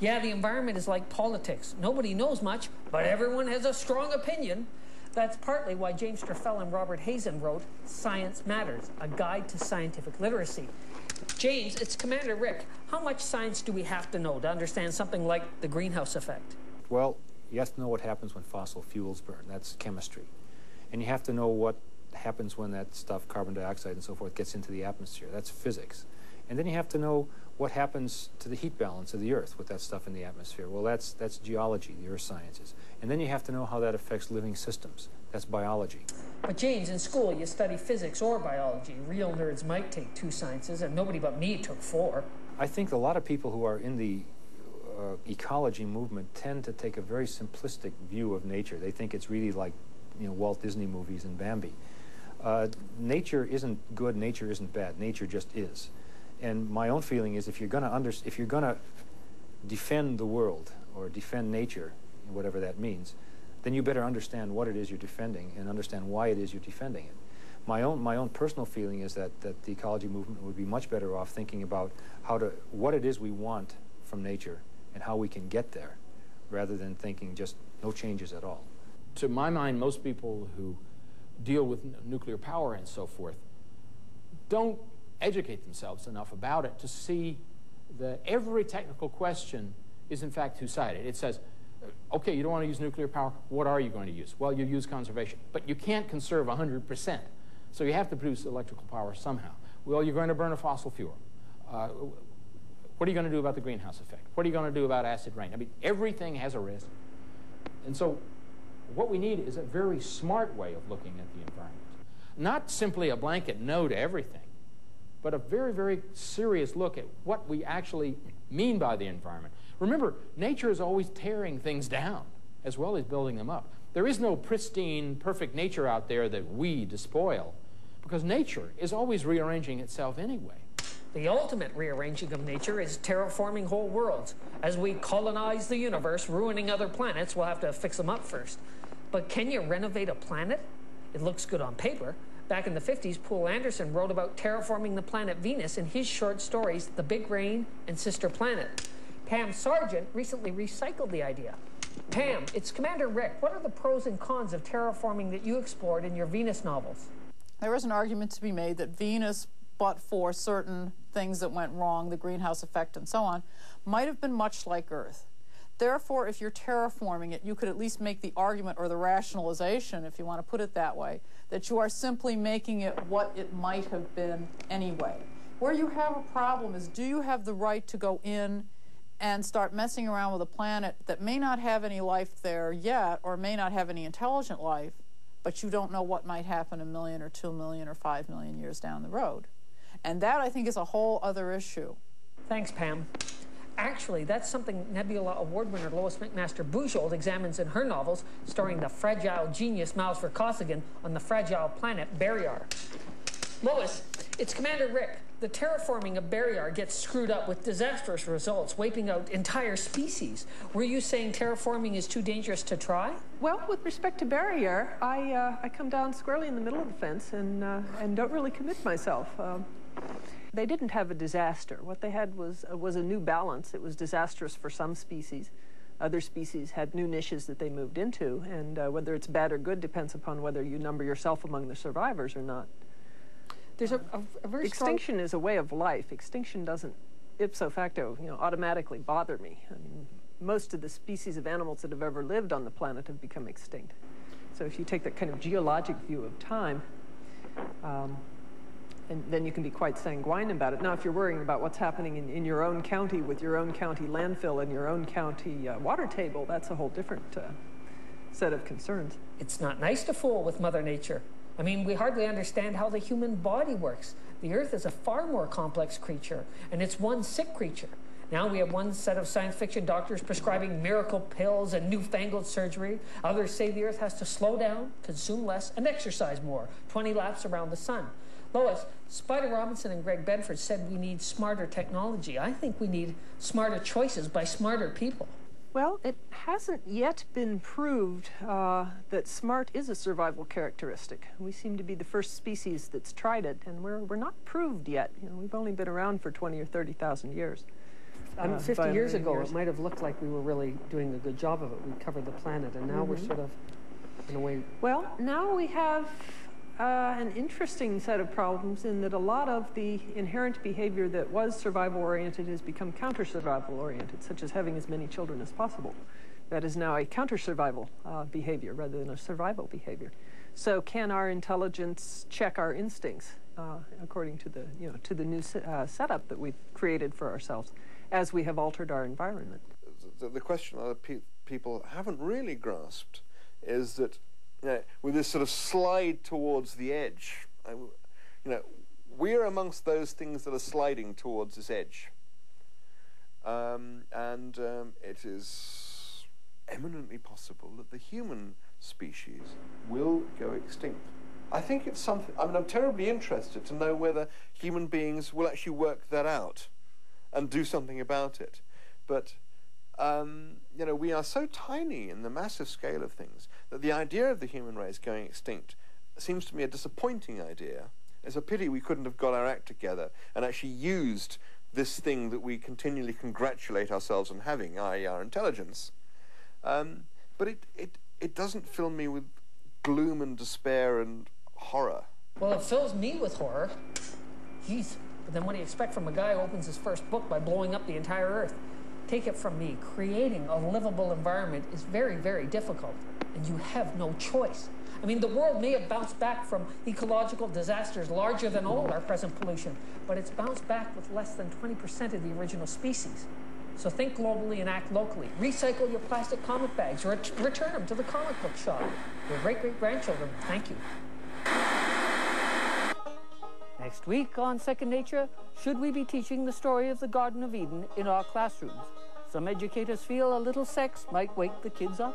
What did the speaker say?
Yeah, the environment is like politics. Nobody knows much, but everyone has a strong opinion. That's partly why James Trefil and Robert Hazen wrote Science Matters, a guide to scientific literacy. James, it's Commander Rick. How much science do we have to know to understand something like the greenhouse effect? Well, you have to know what happens when fossil fuels burn. That's chemistry. And you have to know what happens when that stuff, carbon dioxide and so forth, gets into the atmosphere. That's physics. And then you have to know what happens to the heat balance of the Earth with that stuff in the atmosphere. Well, that's geology, the earth sciences. And then you have to know how that affects living systems. That's biology. But James, in school you study physics or biology. Real nerds might take 2 sciences, and nobody but me took 4. I think a lot of people who are in the ecology movement tend to take a very simplistic view of nature. They think it's really like, you know, Walt Disney movies and Bambi. Nature isn't good, nature isn't bad, nature just is. And my own feeling is if you're going to defend the world or defend nature, whatever that means, then you better understand what it is you're defending and understand why it is you're defending it. My own personal feeling is that the ecology movement would be much better off thinking about what it is we want from nature and how we can get there, rather than thinking just no changes at all. To my mind, most people who deal with nuclear power and so forth don't educate themselves enough about it to see that every technical question is in fact two-sided. It says, okay, you don't want to use nuclear power, what are you going to use? Well, you use conservation, but you can't conserve 100%, so you have to produce electrical power somehow. Well, you're going to burn a fossil fuel. What are you going to do about the greenhouse effect? What are you going to do about acid rain? I mean, everything has a risk. And so what we need is a very smart way of looking at the environment. Not simply a blanket no to everything, but a very, very serious look at what we actually mean by the environment. Remember, nature is always tearing things down as well as building them up. There is no pristine, perfect nature out there that we despoil, because nature is always rearranging itself anyway. The ultimate rearranging of nature is terraforming whole worlds. As we colonize the universe, ruining other planets, we'll have to fix them up first. But can you renovate a planet? It looks good on paper. Back in the 50s, Poul Anderson wrote about terraforming the planet Venus in his short stories, The Big Rain and Sister Planet. Pam Sargent recently recycled the idea. Pam, it's Commander Rick. What are the pros and cons of terraforming that you explored in your Venus novels? There is an argument to be made that Venus, but for certain things that went wrong, the greenhouse effect and so on, might have been much like Earth. Therefore, if you're terraforming it, you could at least make the argument or the rationalization, if you want to put it that way, that you are simply making it what it might have been anyway. Where you have a problem is, do you have the right to go in and start messing around with a planet that may not have any life there yet, or may not have any intelligent life, but you don't know what might happen 1 million or 2 million or 5 million years down the road? And that, I think, is a whole other issue. Thanks, Pam. Actually, that's something Nebula Award winner Lois McMaster Bujold examines in her novels, starring the fragile genius Miles Verkossagen on the fragile planet Barrier. Lois, it's Commander Rick. The terraforming of Barrier gets screwed up with disastrous results, wiping out entire species. Were you saying terraforming is too dangerous to try? Well, with respect to Barrier, I come down squarely in the middle of the fence and don't really commit myself. They didn't have a disaster. What they had was a new balance. It was disastrous for some species. Other species had new niches that they moved into, and whether it's bad or good depends upon whether you number yourself among the survivors or not. There's a very Extinction is a way of life. Extinction doesn't, ipso facto, automatically bother me. I mean, most of the species of animals that have ever lived on the planet have become extinct. So if you take that kind of geologic view of time, and then you can be quite sanguine about it. Now, if you're worrying about what's happening in your own county with your own county landfill and your own county water table, that's a whole different set of concerns. It's not nice to fool with Mother Nature. I mean, we hardly understand how the human body works. The Earth is a far more complex creature, and it's one sick creature. Now we have one set of science fiction doctors prescribing miracle pills and newfangled surgery. Others say the Earth has to slow down, consume less, and exercise more, 20 laps around the sun. Lois, Spider Robinson and Greg Benford said we need smarter technology. I think we need smarter choices by smarter people. Well, it hasn't yet been proved that smart is a survival characteristic. We seem to be the first species that's tried it, and we're not proved yet. We've only been around for 20 or 30,000 years. 50 years ago, years. it might have looked like we were really doing a good job of it. We covered the planet, and now we're sort of, in a way... Well, now we have an interesting set of problems in that a lot of the inherent behavior that was survival-oriented has become counter-survival-oriented, such as having as many children as possible. That is now a counter-survival behavior rather than a survival behavior. So can our intelligence check our instincts according to the, to the new setup that we've created for ourselves as we have altered our environment? The question that people haven't really grasped is that, with this sort of slide towards the edge, we're amongst those things that are sliding towards this edge. It is eminently possible that the human species will go extinct. I think it's something, I'm terribly interested to know whether human beings will actually work that out and do something about it. But, we are so tiny in the massive scale of things that the idea of the human race going extinct seems to me a disappointing idea. It's a pity we couldn't have got our act together and actually used this thing that we continually congratulate ourselves on having, i.e. our intelligence. But it doesn't fill me with gloom and despair and horror. Well, it fills me with horror. Jeez. But then what do you expect from a guy who opens his first book by blowing up the entire Earth? Take it from me, creating a livable environment is very, very difficult, and you have no choice. I mean, the world may have bounced back from ecological disasters larger than all our present pollution, but it's bounced back with less than 20% of the original species. So think globally and act locally. Recycle your plastic comic bags, or return them to the comic book shop. Your great-great-grandchildren, thank you. Next week on Second Nature, should we be teaching the story of the Garden of Eden in our classrooms? Some educators feel a little sex might wake the kids up.